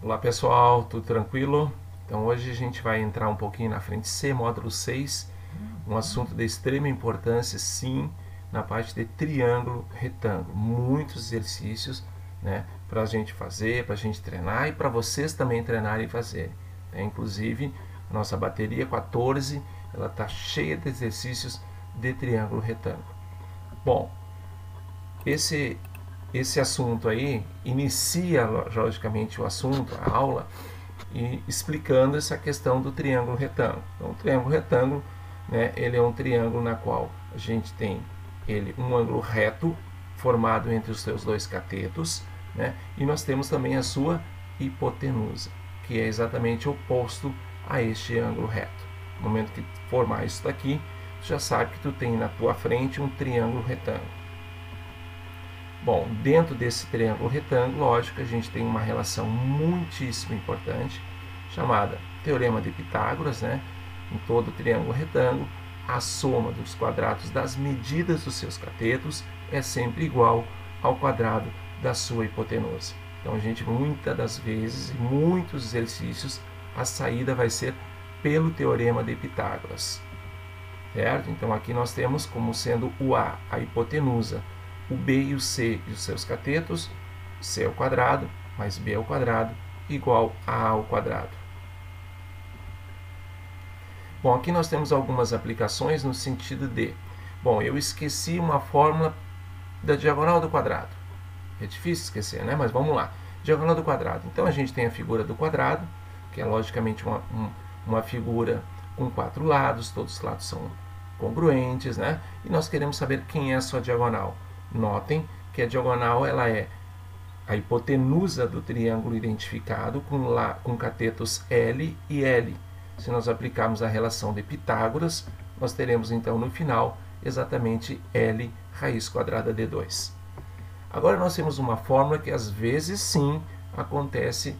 Olá pessoal, tudo tranquilo? Então hoje a gente vai entrar um pouquinho na frente C, módulo 6, um assunto de extrema importância, sim, na parte de triângulo, retângulo. Muitos exercícios, né, para a gente fazer, para a gente treinar e para vocês também treinarem e fazerem. Inclusive, a nossa bateria 14, ela está cheia de exercícios de triângulo, retângulo. Bom, esse assunto aí inicia logicamente o assunto, a aula, e explicando essa questão do triângulo retângulo. Então, o triângulo retângulo, né, ele é um triângulo na qual a gente tem ele um ângulo reto formado entre os seus dois catetos, né, e nós temos também a sua hipotenusa, que é exatamente oposto a este ângulo reto. No momento que formar isso daqui, tu já sabe que tu tem na tua frente um triângulo retângulo. Bom, dentro desse triângulo retângulo, lógico, a gente tem uma relação muitíssimo importante, chamada Teorema de Pitágoras, né? Em todo triângulo retângulo, a soma dos quadrados das medidas dos seus catetos é sempre igual ao quadrado da sua hipotenusa. Então, a gente, muitas das vezes, em muitos exercícios, a saída vai ser pelo Teorema de Pitágoras. Certo? Então, aqui nós temos como sendo o A, a hipotenusa, o B e o C e os seus catetos, C ao quadrado mais B ao quadrado igual a A ao quadrado. Bom, aqui nós temos algumas aplicações no sentido de, bom, eu esqueci uma fórmula da diagonal do quadrado. É difícil esquecer, né? Mas vamos lá. Diagonal do quadrado. Então a gente tem a figura do quadrado, que é logicamente uma figura com 4 lados, todos os lados são congruentes, né? E nós queremos saber quem é a sua diagonal. Notem que a diagonal ela é a hipotenusa do triângulo identificado com catetos L e L. Se nós aplicarmos a relação de Pitágoras, nós teremos então no final exatamente L raiz quadrada de 2. Agora nós temos uma fórmula que às vezes sim acontece,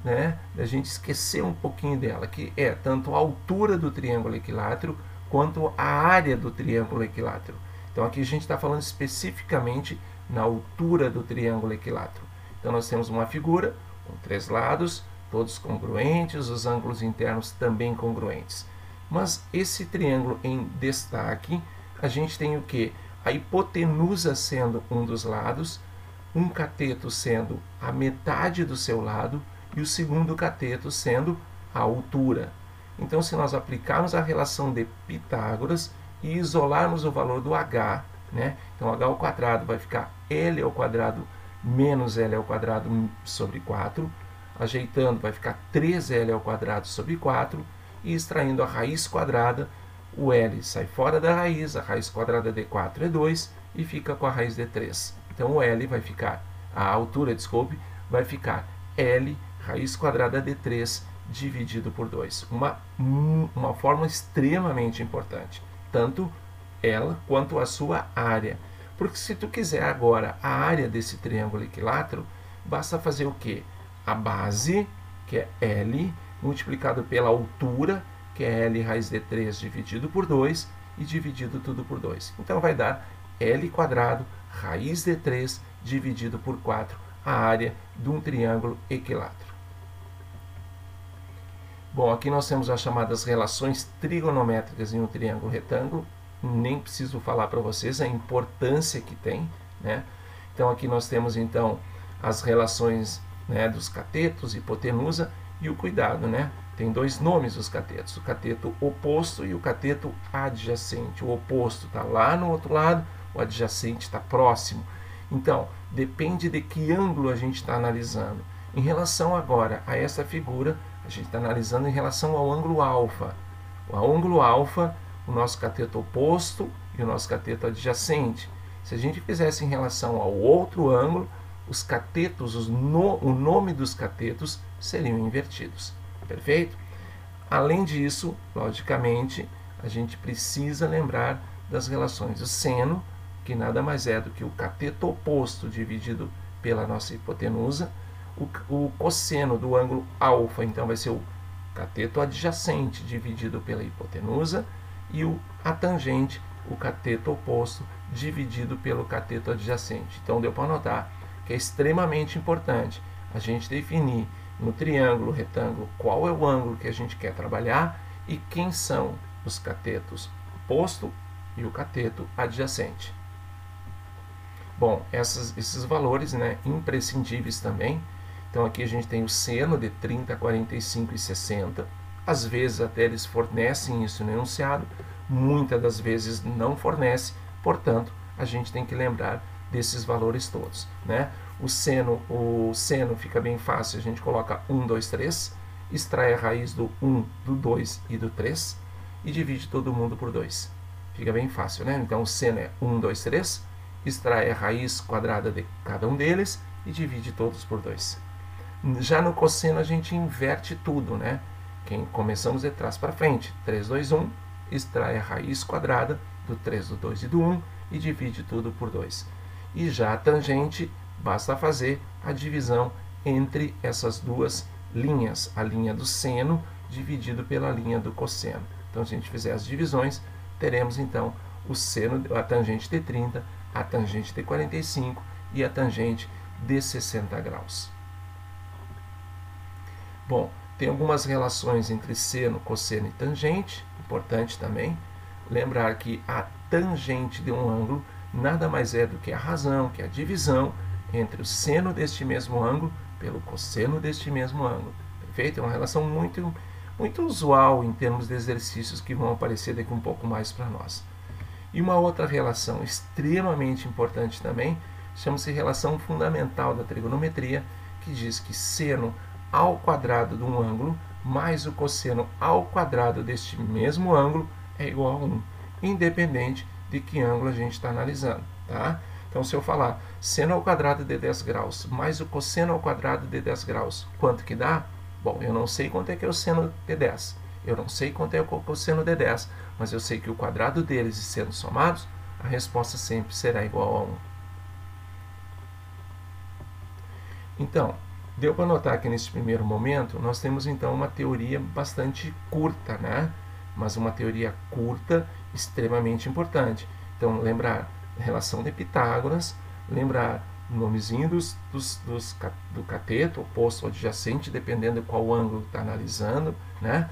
né, da gente esquecer um pouquinho dela, que é tanto a altura do triângulo equilátero quanto a área do triângulo equilátero. Então aqui a gente está falando especificamente na altura do triângulo equilátero. Então nós temos uma figura com 3 lados, todos congruentes, os ângulos internos também congruentes. Mas esse triângulo em destaque, a gente tem o que? A hipotenusa sendo um dos lados, um cateto sendo a metade do seu lado e o segundo cateto sendo a altura. Então, se nós aplicarmos a relação de Pitágoras e isolarmos o valor do h, né? Então h ao quadrado vai ficar L ao quadrado menos L ao quadrado sobre 4, ajeitando vai ficar 3L ao quadrado sobre 4, e extraindo a raiz quadrada, o L sai fora da raiz, a raiz quadrada de 4 é 2, e fica com a raiz de 3. Então o L vai ficar, a altura, desculpe, vai ficar L raiz quadrada de 3 dividido por 2. Uma fórmula extremamente importante, tanto ela quanto a sua área. Porque se tu quiser agora a área desse triângulo equilátero, basta fazer o quê? A base, que é L, multiplicado pela altura, que é L raiz de 3 dividido por 2, e dividido tudo por 2. Então vai dar L quadrado raiz de 3 dividido por 4, a área de um triângulo equilátero. Bom, aqui nós temos as chamadas relações trigonométricas em um triângulo retângulo. Nem preciso falar para vocês a importância que tem, né? Então aqui nós temos então as relações, né, dos catetos, hipotenusa, e o cuidado, né? Tem 2 nomes os catetos, o cateto oposto e o cateto adjacente. O oposto está lá no outro lado, o adjacente está próximo. Então, depende de que ângulo a gente está analisando. Em relação agora a essa figura, a gente está analisando em relação ao ângulo alfa. O ângulo alfa, o nosso cateto oposto e o nosso cateto adjacente. Se a gente fizesse em relação ao outro ângulo, os catetos, o nome dos catetos seriam invertidos. Perfeito? Além disso, logicamente, a gente precisa lembrar das relações do seno, que nada mais é do que o cateto oposto dividido pela nossa hipotenusa. O cosseno do ângulo alfa, então, vai ser o cateto adjacente dividido pela hipotenusa, e a tangente, o cateto oposto dividido pelo cateto adjacente. Então deu para notar que é extremamente importante a gente definir no triângulo, retângulo, qual é o ângulo que a gente quer trabalhar e quem são os catetos oposto e o cateto adjacente. Bom, esses valores, né, imprescindíveis também. Então aqui a gente tem o seno de 30, 45 e 60. Às vezes até eles fornecem isso no enunciado, muitas das vezes não fornece, portanto, a gente tem que lembrar desses valores todos, né? O seno fica bem fácil, a gente coloca 1, 2, 3, extrai a raiz do 1, do 2 e do 3 e divide todo mundo por 2. Fica bem fácil, né? Então o seno é 1, 2, 3, extrai a raiz quadrada de cada um deles e divide todos por 2. Já no cosseno a gente inverte tudo, né? Começamos de trás para frente. 3, 2, 1, extrai a raiz quadrada do 3, do 2 e do 1 e divide tudo por 2. E já a tangente, basta fazer a divisão entre essas duas linhas, a linha do seno dividido pela linha do cosseno. Então, se a gente fizer as divisões, teremos então o seno, a tangente de 30, a tangente de 45 e a tangente de 60 graus. Bom, tem algumas relações entre seno, cosseno e tangente, importante também. Lembrar que a tangente de um ângulo nada mais é do que a razão, que é a divisão entre o seno deste mesmo ângulo pelo cosseno deste mesmo ângulo. Perfeito? É uma relação muito usual em termos de exercícios que vão aparecer daqui um pouco mais para nós. E uma outra relação extremamente importante também, chama-se relação fundamental da trigonometria, que diz que seno ao quadrado de um ângulo mais o cosseno ao quadrado deste mesmo ângulo é igual a 1, independente de que ângulo a gente está analisando. Tá? Então, se eu falar seno ao quadrado de 10 graus mais o cosseno ao quadrado de 10 graus, quanto que dá? Bom, eu não sei quanto é que é o seno de 10, eu não sei quanto é o cosseno de 10, mas eu sei que o quadrado deles sendo somados, a resposta sempre será igual a 1. Então, deu para notar que nesse primeiro momento nós temos então uma teoria bastante curta, né? Mas uma teoria curta extremamente importante. Então, lembrar relação de Pitágoras, lembrar o nomezinho do cateto, oposto ou adjacente, dependendo de qual ângulo está analisando, né?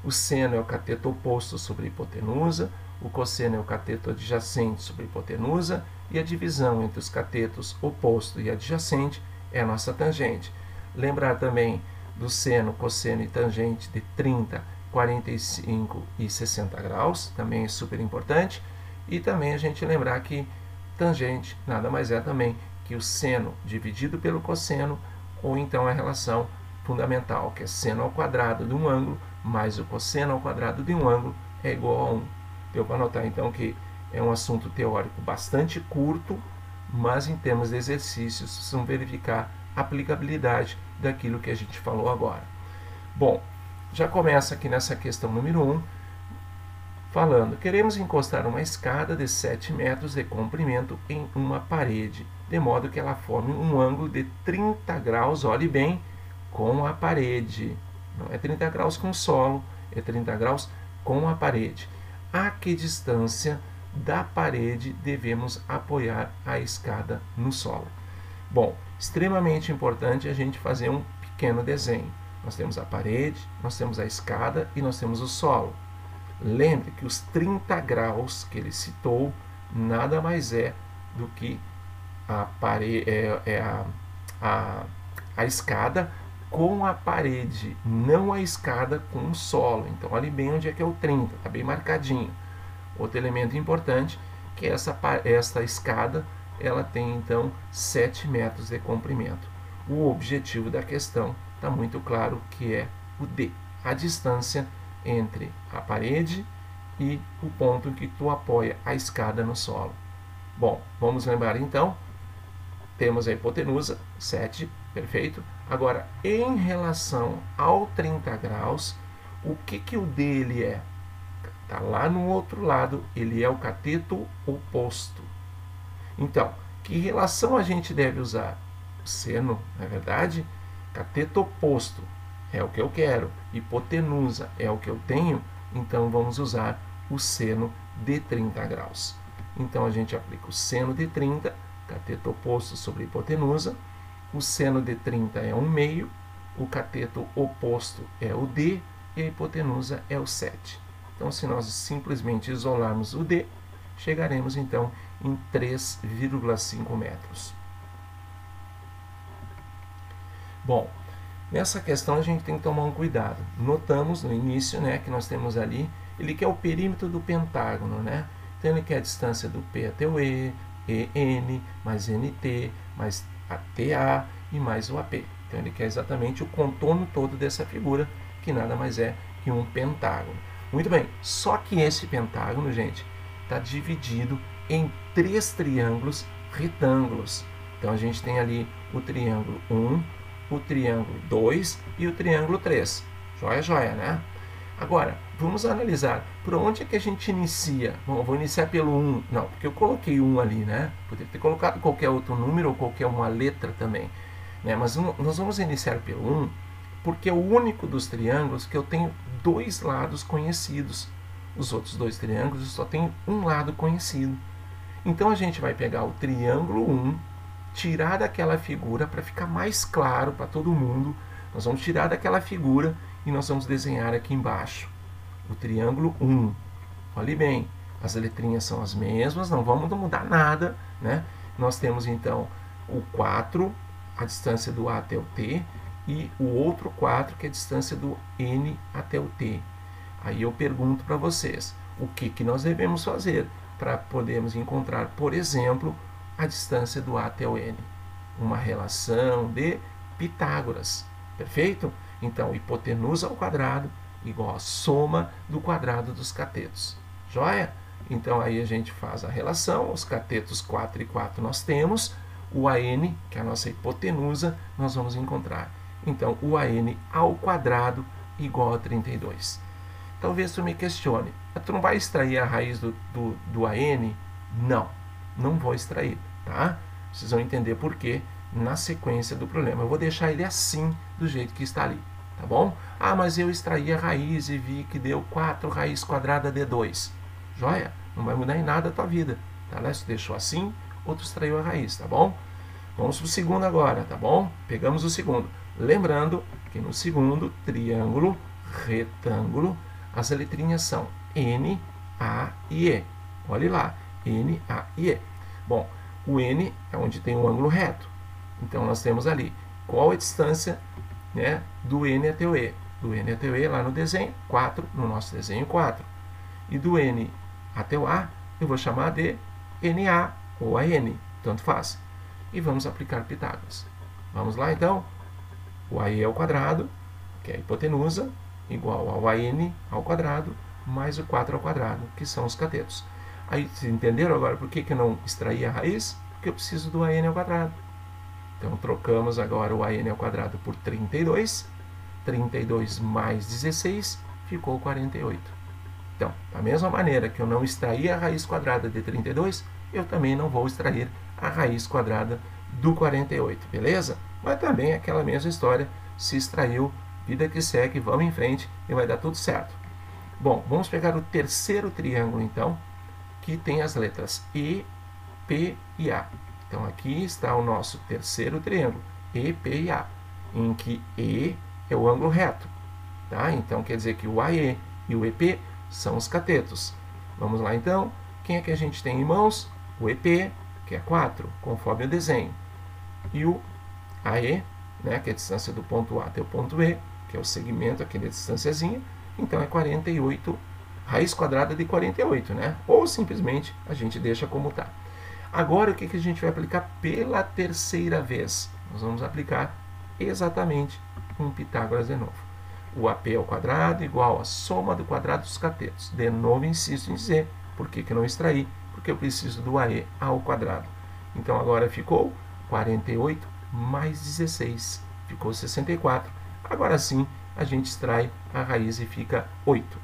O seno é o cateto oposto sobre a hipotenusa, o cosseno é o cateto adjacente sobre a hipotenusa, e a divisão entre os catetos oposto e adjacente é a nossa tangente. Lembrar também do seno, cosseno e tangente de 30, 45 e 60 graus, também é super importante. E também a gente lembrar que tangente nada mais é também que o seno dividido pelo cosseno, ou então a relação fundamental, que é seno ao quadrado de um ângulo mais o cosseno ao quadrado de um ângulo é igual a 1. Deu para notar então que é um assunto teórico bastante curto, mas em termos de exercícios, vocês vão verificar a aplicabilidade daquilo que a gente falou agora. Bom, já começa aqui nessa questão número 1, falando, queremos encostar uma escada de 7 metros de comprimento em uma parede, de modo que ela forme um ângulo de 30 graus, olhe bem, com a parede. Não é 30 graus com o solo, é 30 graus com a parede. A que distância da parede devemos apoiar a escada no solo? Bom, extremamente importante a gente fazer um pequeno desenho. Nós temos a parede, nós temos a escada e nós temos o solo. Lembre que os 30 graus que ele citou nada mais é do que a escada com a parede, não a escada com o solo. Então, olhe bem onde é que é o 30, está bem marcadinho. Outro elemento importante, que esta escada, ela tem então 7 metros de comprimento. O objetivo da questão está muito claro, que é o D, a distância entre a parede e o ponto em que tu apoia a escada no solo. Bom, vamos lembrar então, temos a hipotenusa, 7, perfeito. Agora, em relação ao 30 graus, o que o D ele é? Está lá no outro lado, ele é o cateto oposto. Então, que relação a gente deve usar? O seno, não é verdade? Cateto oposto é o que eu quero, hipotenusa é o que eu tenho, então vamos usar o seno de 30 graus. Então a gente aplica o seno de 30, cateto oposto sobre hipotenusa, o seno de 30 é 1/2, o cateto oposto é o D e a hipotenusa é o 7. Então, se nós simplesmente isolarmos o D, chegaremos então em 3,5 metros. Bom, nessa questão a gente tem que tomar um cuidado. Notamos no início, né, que nós temos ali, ele quer o perímetro do pentágono, né? Então ele quer a distância do P até o E, EN, mais NT, mais a TA e mais o AP. Então ele quer exatamente o contorno todo dessa figura, que nada mais é que um pentágono. Muito bem, só que esse pentágono, gente, está dividido em 3 triângulos retângulos. Então a gente tem ali o triângulo 1, o triângulo 2 e o triângulo 3. Joia, joia, né? Agora, vamos analisar por onde é que a gente inicia. Bom, eu vou iniciar pelo 1. Não, porque eu coloquei 1 ali, né? Poderia ter colocado qualquer outro número ou qualquer uma letra também, né? Mas nós vamos iniciar pelo 1, porque é o único dos triângulos que eu tenho 2 lados conhecidos. Os outros 2 triângulos eu só tenho um lado conhecido. Então a gente vai pegar o triângulo 1, tirar daquela figura para ficar mais claro para todo mundo. Nós vamos tirar daquela figura e nós vamos desenhar aqui embaixo o triângulo 1. Olhe bem, as letrinhas são as mesmas, não vamos mudar nada, né? Nós temos então o 4, a distância do A até o T, e o outro 4, que é a distância do N até o T. Aí eu pergunto para vocês, o que nós devemos fazer para podermos encontrar, por exemplo, a distância do A até o N? Uma relação de Pitágoras, perfeito? Então, hipotenusa ao quadrado igual a soma do quadrado dos catetos. Joia? Então, aí a gente faz a relação, os catetos 4 e 4 nós temos, o AN, que é a nossa hipotenusa, nós vamos encontrar. Então, o AN ao quadrado igual a 32. Talvez tu me questione, tu não vai extrair a raiz do AN? Não, não vou extrair, tá? Vocês vão entender por quê na sequência do problema. Eu vou deixar ele assim, do jeito que está ali, tá bom? Ah, mas eu extraí a raiz e vi que deu 4 raiz quadrada de 2. Joia? Não vai mudar em nada a tua vida, tá? Se tu deixou assim, ou tu extraiu a raiz, tá bom? Vamos para o segundo agora, tá bom? Pegamos o segundo. Lembrando que no segundo triângulo retângulo, as letrinhas são N, A e E. Olhe lá, N, A e E. Bom, o N é onde tem o ângulo reto. Então, nós temos ali qual a distância, né, do N até o E. Do N até o E, lá no desenho, 4, no nosso desenho 4. E do N até o A, eu vou chamar de NA ou AN, tanto faz. E vamos aplicar Pitágoras. Vamos lá, então. O AE ao quadrado, que é a hipotenusa, igual ao AN ao quadrado, mais o 4 ao quadrado, que são os catetos. Aí, vocês entenderam agora por que eu não extraí a raiz? Porque eu preciso do AN ao quadrado. Então, trocamos agora o AN ao quadrado por 32. 32 mais 16 ficou 48. Então, da mesma maneira que eu não extraí a raiz quadrada de 32, eu também não vou extrair a raiz quadrada do 48, beleza? Mas também é aquela mesma história, se extraiu, vida que segue, vamos em frente e vai dar tudo certo. Bom, vamos pegar o terceiro triângulo, então, que tem as letras E, P e A. Então, aqui está o nosso terceiro triângulo, E, P e A, em que E é o ângulo reto, tá? Então, quer dizer que o AE e o EP são os catetos. Vamos lá, então. Quem é que a gente tem em mãos? O EP, que é 4, conforme o desenho. E o AE, né, que é a distância do ponto A até o ponto E, que é o segmento, aquele distânciazinha. Então, é 48, raiz quadrada de 48, né? Ou, simplesmente, a gente deixa como está. Agora, o que a gente vai aplicar pela terceira vez? Nós vamos aplicar exatamente um Pitágoras de novo. O AP ao quadrado igual a soma do quadrado dos catetos. De novo, insisto em dizer, por que eu não extraí? Porque eu preciso do AE ao quadrado. Então, agora ficou 48 mais 16. Ficou 64. Agora sim, a gente extrai a raiz e fica 8.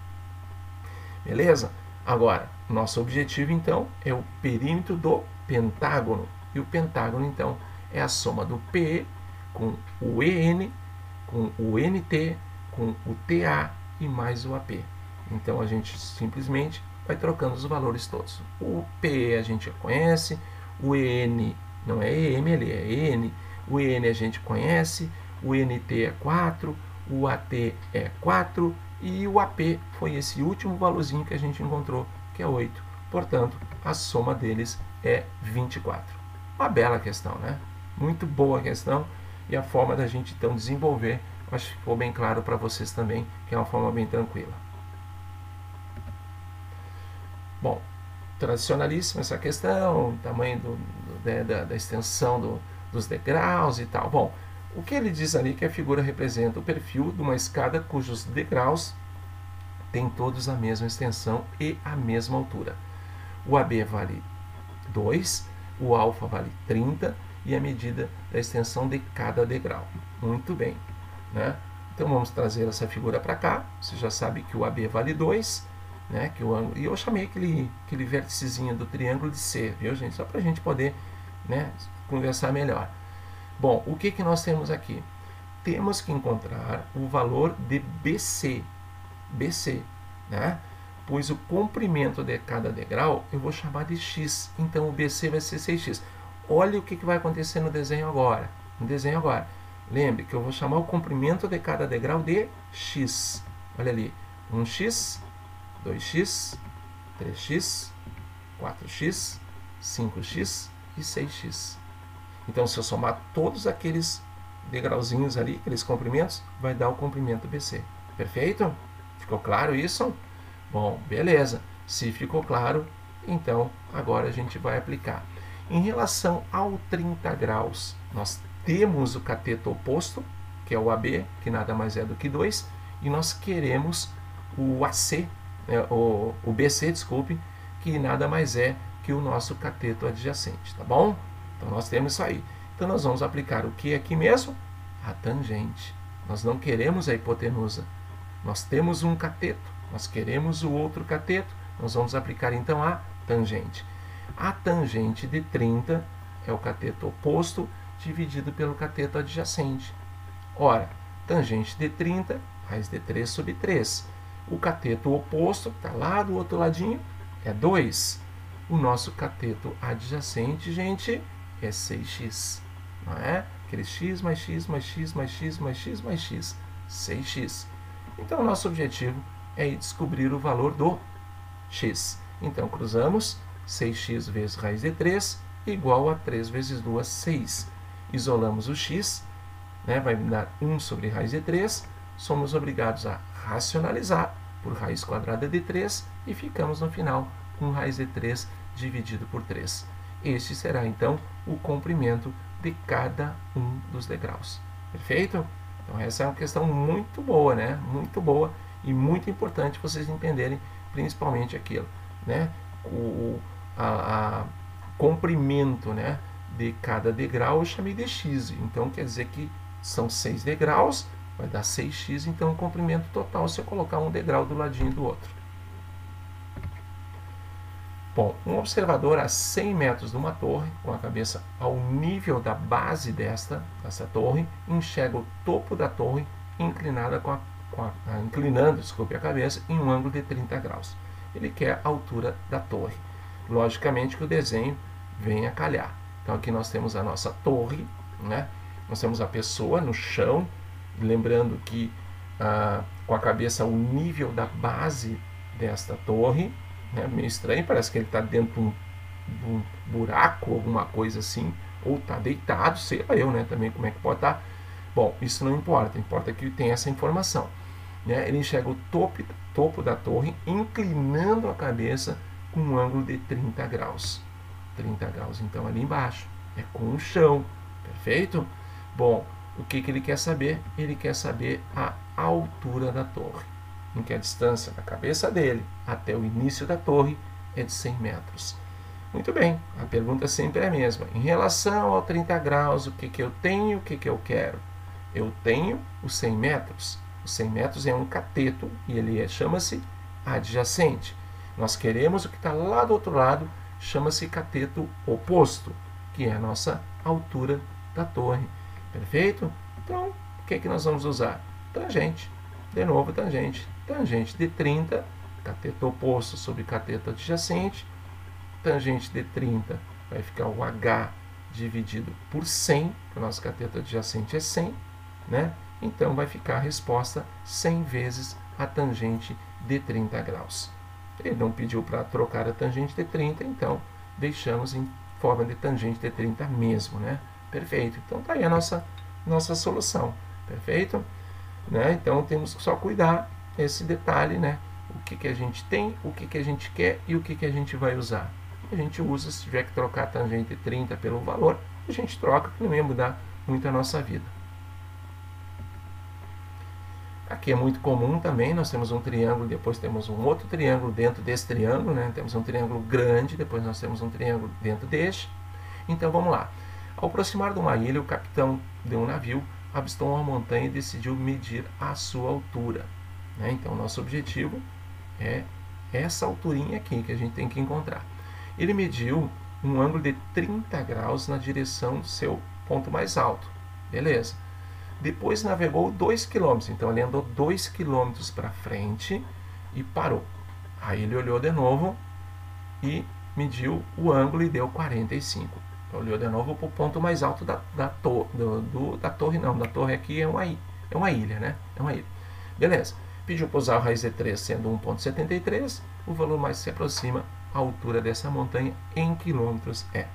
Beleza? Agora, nosso objetivo, então, é o perímetro do pentágono. E o pentágono, então, é a soma do PE com o EN, com o NT, com o TA e mais o AP. Então, a gente simplesmente vai trocando os valores todos. O PE a gente já conhece, o EN não é EM, ele é EN, o EN a gente conhece, o NT é 4, o AT é 4 e o AP foi esse último valorzinho que a gente encontrou, que é 8. Portanto, a soma deles é 24. Uma bela questão, né? Muito boa questão, e a forma da gente então desenvolver, acho que ficou bem claro para vocês também, que é uma forma bem tranquila. Bom, tradicionalíssima essa questão, tamanho da extensão dos degraus e tal. Bom, o que ele diz ali que a figura representa o perfil de uma escada cujos degraus têm todos a mesma extensão e a mesma altura. O AB vale 2, o alfa vale 30 e a medida da extensão de cada degrau. Muito bem, né? Então vamos trazer essa figura para cá. Você já sabe que o AB vale 2, né? Que o ângulo, e eu chamei aquele vérticezinho do triângulo de C, viu, gente? Só para a gente poder, né, conversar melhor. Bom, o que nós temos aqui? Temos que encontrar o valor de BC, né? Pois o comprimento de cada degrau eu vou chamar de x, então o BC vai ser 6x. Olha o que vai acontecer no desenho agora. Lembre que eu vou chamar o comprimento de cada degrau de x. Olha ali, 1x, 2x, 3x, 4x, 5x e 6x. Então, se eu somar todos aqueles degrauzinhos ali, aqueles comprimentos, vai dar o comprimento BC. Perfeito? Ficou claro isso? Bom, beleza. Se ficou claro, então agora a gente vai aplicar. Em relação ao 30 graus, nós temos o cateto oposto, que é o AB, que nada mais é do que 2, e nós queremos o AC, o BC, desculpe, que nada mais é que o nosso cateto adjacente, tá bom? Então nós temos isso aí. Então nós vamos aplicar o que aqui mesmo? A tangente. Nós não queremos a hipotenusa. Nós temos um cateto, nós queremos o outro cateto, nós vamos aplicar então a tangente. A tangente de 30 é o cateto oposto dividido pelo cateto adjacente. Ora, tangente de 30, raiz de 3 sobre 3. O cateto oposto, que está lá do outro ladinho, é 2. O nosso cateto adjacente, gente, é 6x. Não é? Aquele x mais x mais x mais x mais x mais x. 6x. Então, o nosso objetivo é descobrir o valor do x. Então, cruzamos 6x vezes raiz de 3 igual a 3 vezes 2, 6. Isolamos o x, né, vai me dar 1 sobre raiz de 3. Somos obrigados a racionalizar por raiz quadrada de 3 e ficamos no final com raiz de 3 dividido por 3. Este será, então, o comprimento de cada um dos degraus. Perfeito? Então, essa é uma questão muito boa, né? Muito boa e muito importante vocês entenderem, principalmente aquilo, né? O comprimento, né, de cada degrau eu chamei de x. Então, quer dizer que são 6 degraus, vai dar 6x, então o comprimento total se eu colocar um degrau do ladinho do outro. Bom, um observador a 100 metros de uma torre, com a cabeça ao nível da base dessa torre, enxerga o topo da torre inclinada inclinando a cabeça em um ângulo de 30 graus. Ele quer a altura da torre. Logicamente que o desenho vem a calhar. Então aqui nós temos a nossa torre, né? Nós temos a pessoa no chão, lembrando que com a cabeça ao nível da base desta torre, né? Meio estranho, parece que ele está dentro de um buraco, alguma coisa assim, ou está deitado, sei lá eu, né? Também como é que pode estar. Bom, isso não importa, importa que tem essa informação. Né? Ele enxerga o topo da torre inclinando a cabeça com um ângulo de 30 graus. 30 graus, então, ali embaixo. É com o chão. Perfeito? Bom, o que ele quer saber? Ele quer saber a altura da torre. Em que a distância da cabeça dele até o início da torre é de 100 metros. Muito bem, a pergunta sempre é a mesma. Em relação ao 30 graus, o que eu tenho e o que eu quero? Eu tenho os 100 metros. Os 100 metros é um cateto e ele chama-se adjacente. Nós queremos o que está lá do outro lado, chama-se cateto oposto, que é a nossa altura da torre. Perfeito? Então, o que nós vamos usar? Tangente. De novo, tangente. Tangente de 30, cateto oposto sobre cateto adjacente. Tangente de 30 vai ficar o H dividido por 100, que o nosso cateto adjacente é 100. né? Então vai ficar a resposta 100 vezes a tangente de 30 graus. Ele não pediu para trocar a tangente de 30, então deixamos em forma de tangente de 30 mesmo, né? Perfeito. Então tá aí a nossa solução. Perfeito? Né? Então temos que só cuidar esse detalhe, né? O que a gente tem, o que a gente quer e o que a gente vai usar. A gente usa, se tiver que trocar a tangente de 30 pelo valor, a gente troca, que não ia mudar muito a nossa vida. Aqui é muito comum também, nós temos um triângulo, depois temos um outro triângulo dentro desse triângulo, né? Temos um triângulo grande, depois nós temos um triângulo dentro deste. Então vamos lá. Ao aproximar de uma ilha, o capitão de um navio avistou uma montanha e decidiu medir a sua altura, né? Então nosso objetivo é essa alturinha aqui que a gente tem que encontrar. Ele mediu um ângulo de 30 graus na direção do seu ponto mais alto. Beleza. Depois navegou 2 km, então ele andou 2 km para frente e parou. Aí ele olhou de novo e mediu o ângulo e deu 45. Então, olhou de novo para o ponto mais alto da torre. Não, da torre aqui é uma ilha, né? É uma ilha. Beleza. Pediu para usar a raiz de 3 sendo 1,73. O valor mais se aproxima à altura dessa montanha em quilômetros é.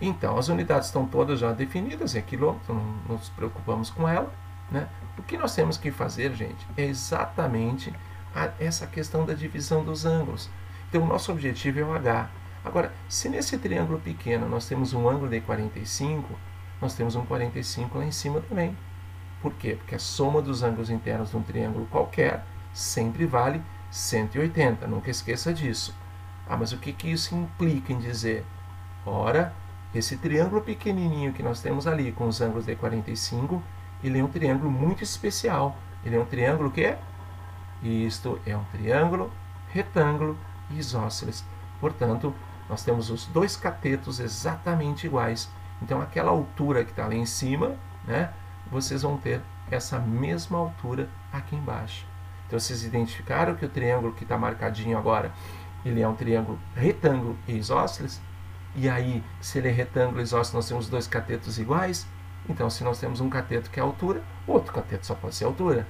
Então, as unidades estão todas já definidas, é quilômetro, não nos preocupamos com ela, né? O que nós temos que fazer, gente, é exatamente essa questão da divisão dos ângulos. Então, o nosso objetivo é o H. Agora, se nesse triângulo pequeno nós temos um ângulo de 45, nós temos um 45 lá em cima também. Por quê? Porque a soma dos ângulos internos de um triângulo qualquer sempre vale 180, nunca esqueça disso. Ah, mas o que isso implica em dizer? Ora, esse triângulo pequenininho que nós temos ali, com os ângulos de 45, ele é um triângulo muito especial. Ele é um triângulo que é? Isto é um triângulo retângulo isósceles. Portanto, nós temos os dois catetos exatamente iguais. Então, aquela altura que está lá em cima, né, vocês vão ter essa mesma altura aqui embaixo. Então, vocês identificaram que o triângulo que está marcadinho agora, ele é um triângulo retângulo e isósceles? E aí, se ele é retângulo e isósceles, nós temos dois catetos iguais? Então, se nós temos um cateto que é altura, o outro cateto só pode ser altura.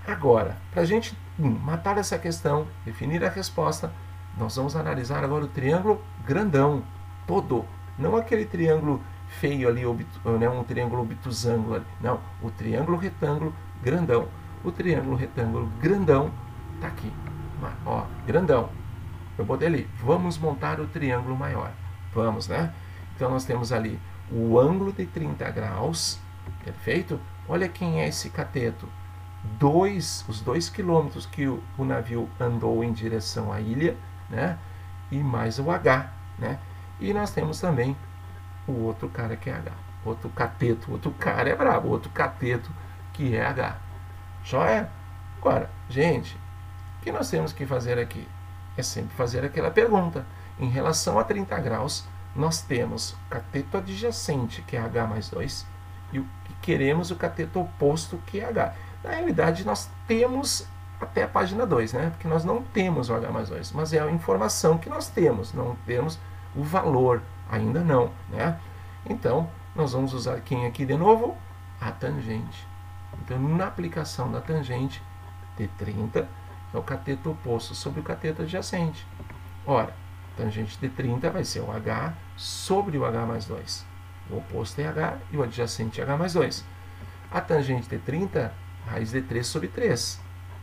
Agora, para a gente matar essa questão, definir a resposta, nós vamos analisar agora o triângulo grandão, todo. Não aquele triângulo feio ali, né, um triângulo obtusângulo ali. Não, o triângulo retângulo grandão. O triângulo retângulo grandão está aqui. Ó, grandão. Eu botei ali. Vamos montar o triângulo maior. Vamos, né? Então, nós temos ali o ângulo de 30 graus. Perfeito? Olha quem é esse cateto. Os 2 quilômetros que o navio andou em direção à ilha, né? E mais o H, né? E nós temos também o outro cara que é H. Outro cateto. Outro cara é brabo. Outro cateto que é H. Joia? Agora, gente, o que nós temos que fazer aqui? É sempre fazer aquela pergunta. Em relação a 30 graus, nós temos o cateto adjacente, que é H mais 2, e queremos o cateto oposto, que é H. Na realidade, nós temos até a página 2, né? Porque nós não temos o H mais 2, mas é a informação que nós temos, não temos o valor, ainda não, né? Então, nós vamos usar quem aqui de novo? A tangente. Então, na aplicação da tangente de 30, é o cateto oposto sobre o cateto adjacente. Ora, tangente de 30 vai ser o H sobre o H mais 2. O oposto é H e o adjacente é H mais 2. A tangente de 30, raiz de 3 sobre 3,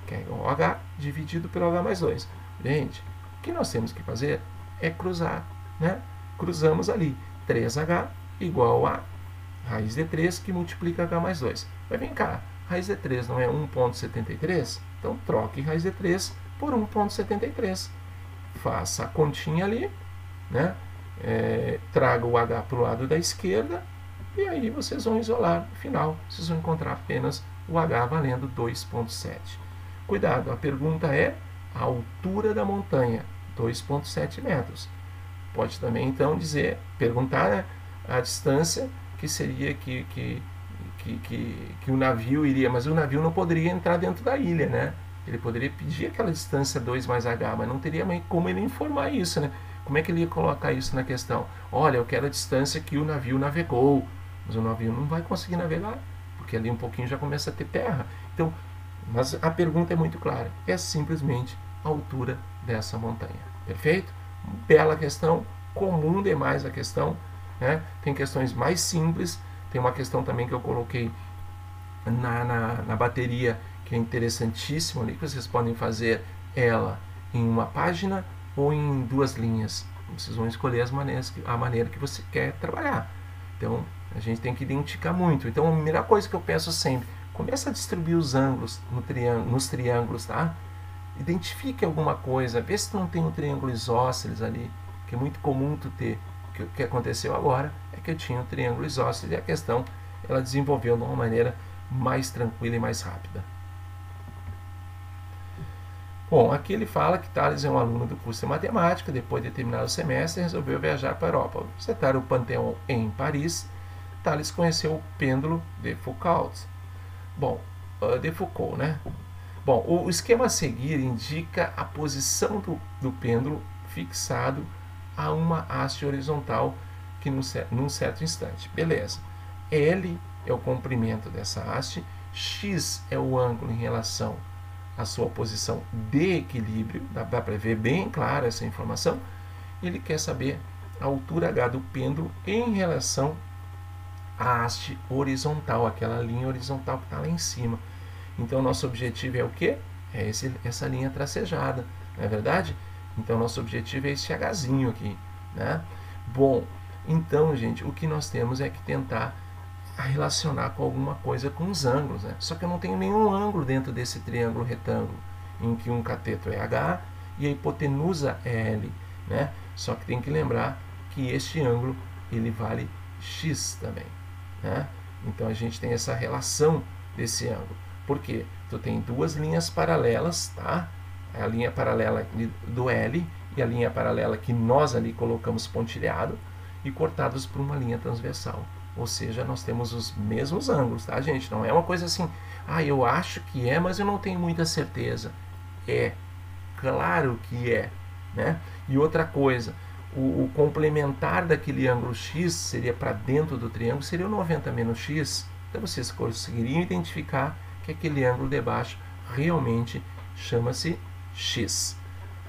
que é igual ao H dividido pelo H mais 2. Gente, o que nós temos que fazer é cruzar, né? Cruzamos ali 3H igual a raiz de 3 que multiplica H mais 2. Mas vem cá, raiz de 3 não é 1,73? Então, troque raiz de 3 por 1,73. Faça a continha ali, né? Traga o H para o lado da esquerda e aí vocês vão isolar. No final, vocês vão encontrar apenas o H valendo 2,7. Cuidado, a pergunta é a altura da montanha, 2,7 metros. Pode também, então, perguntar, né, a distância que seria que o navio iria, mas o navio não poderia entrar dentro da ilha, né? Ele poderia pedir aquela distância 2 mais H, mas não teria como ele informar isso, né? Como é que ele ia colocar isso na questão? Olha, eu quero a distância que o navio navegou, mas o navio não vai conseguir navegar, porque ali um pouquinho já começa a ter terra. Então, mas a pergunta é muito clara, é simplesmente a altura dessa montanha. Perfeito? Bela questão, comum demais a questão, né? Tem questões mais simples, tem uma questão também que eu coloquei na bateria, que é interessantíssima ali, que vocês podem fazer ela em uma página ou em 2 linhas. Vocês vão escolher a maneira que você quer trabalhar. Então, a gente tem que identificar muito. Então, a primeira coisa que eu peço sempre, começa a distribuir os ângulos nos triângulos, tá? Identifique alguma coisa, vê se não tem um triângulo isósceles ali, que é muito comum tu ter. O que aconteceu agora é que eu tinha um triângulo isósceles e a questão ela desenvolveu de uma maneira mais tranquila e mais rápida. Bom, aqui ele fala que Tales é um aluno do curso de matemática, depois de terminar o semestre resolveu viajar para a Europa. Visitar o Panteão em Paris, Tales conheceu o pêndulo de Foucault. Bom, de Foucault, né? Bom, o esquema a seguir indica a posição do pêndulo fixado a uma haste horizontal que num certo instante. Beleza. L é o comprimento dessa haste, X é o ângulo em relação à sua posição de equilíbrio, dá para ver bem clara essa informação. Ele quer saber a altura H do pêndulo em relação à haste horizontal, aquela linha horizontal que está lá em cima. Então, nosso objetivo é o quê? É essa linha tracejada, não é verdade? Então, nosso objetivo é esse Hzinho aqui, né? Bom, então, gente, o que nós temos é que tentar relacionar com alguma coisa com os ângulos, né? Só que eu não tenho nenhum ângulo dentro desse triângulo retângulo, em que um cateto é H e a hipotenusa é L, né? Só que tem que lembrar que este ângulo, ele vale X também, né? Então, a gente tem essa relação desse ângulo. Por quê? Tu tem 2 linhas paralelas, tá? A linha paralela do L e a linha paralela que nós ali colocamos pontilhado e cortados por uma linha transversal. Ou seja, nós temos os mesmos ângulos, tá, gente? Não é uma coisa assim, eu acho que é, mas eu não tenho muita certeza. É, claro que é, né? E outra coisa, o complementar daquele ângulo X seria para dentro do triângulo, seria o 90 menos X. Então vocês conseguiriam identificar que aquele ângulo de baixo realmente chama-se X.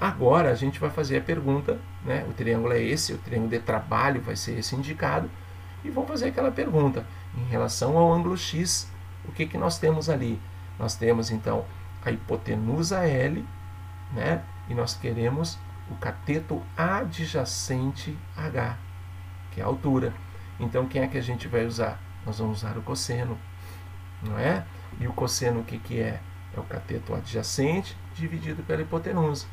Agora a gente vai fazer a pergunta, né? O triângulo é esse, o triângulo de trabalho vai ser esse indicado, e vamos fazer aquela pergunta, em relação ao ângulo X, o que nós temos ali? Nós temos então a hipotenusa L, né? E nós queremos o cateto adjacente H, que é a altura. Então quem é que a gente vai usar? Nós vamos usar o cosseno, não é? E o cosseno o que é? É o cateto adjacente dividido pela hipotenusa.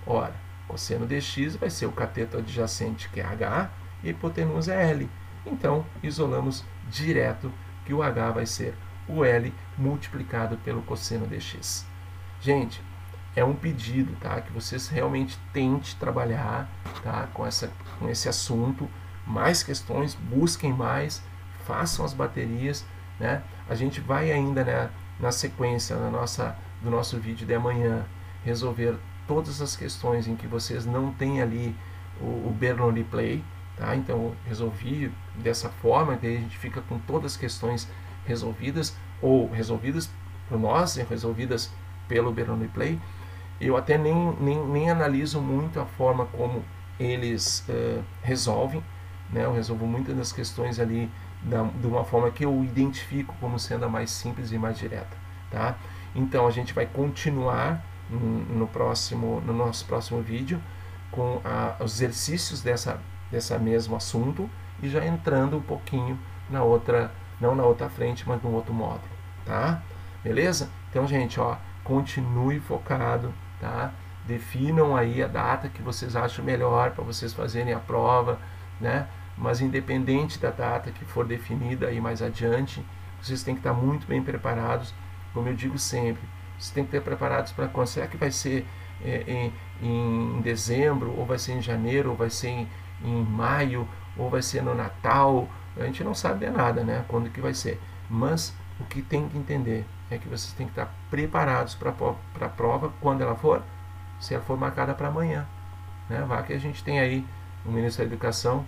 Ora, cosseno de x vai ser o cateto adjacente, que é h, e a hipotenusa é L. Então, isolamos direto que o h vai ser o L multiplicado pelo cosseno de x. Gente, é um pedido, tá? Que vocês realmente tentem trabalhar, tá? com esse assunto. Mais questões, busquem mais, façam as baterias, né? A gente vai ainda, né, na sequência do nosso vídeo de amanhã resolver todas as questões em que vocês não têm ali o Bernoulli Play, tá? Então eu resolvi dessa forma, que a gente fica com todas as questões resolvidas, ou resolvidas por nós, resolvidas pelo Bernoulli Play. Eu até nem analiso muito a forma como eles resolvem, né? Eu resolvo muitas das questões ali de uma forma que eu identifico como sendo a mais simples e mais direta, tá? Então a gente vai continuar no nosso próximo vídeo com os exercícios dessa mesmo assunto e já entrando um pouquinho na outra, não na outra frente, mas no outro módulo, tá? Beleza? Então, gente, ó, continue focado, tá? Definam aí a data que vocês acham melhor para vocês fazerem a prova, né? Mas independente da data que for definida aí mais adiante, vocês têm que estar muito bem preparados, como eu digo sempre. Vocês têm que estar preparados para quando? Será que vai ser em dezembro, ou vai ser em janeiro, ou vai ser em maio, ou vai ser no Natal? A gente não sabe de nada, né? Quando que vai ser. Mas o que tem que entender é que vocês têm que estar preparados para a prova quando ela for, se ela for marcada para amanhã, né? Vai que a gente tem aí o Ministério da Educação,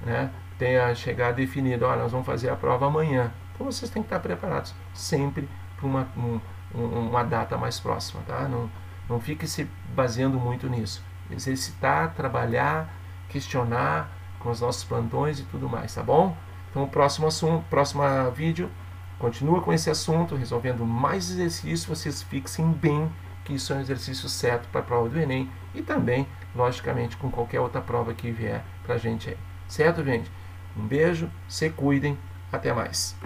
né, tenha chegado definido, nós vamos fazer a prova amanhã, Então vocês têm que estar preparados sempre para uma data mais próxima, tá? Não fique se baseando muito nisso. Exercitar, trabalhar, questionar com os nossos plantões e tudo mais, tá bom? Então o próximo vídeo continua com esse assunto, resolvendo mais exercícios. Vocês fixem bem que isso é um exercício certo para a prova do Enem e também, logicamente, com qualquer outra prova que vier para a gente aí. Certo, gente? Um beijo, se cuidem, até mais.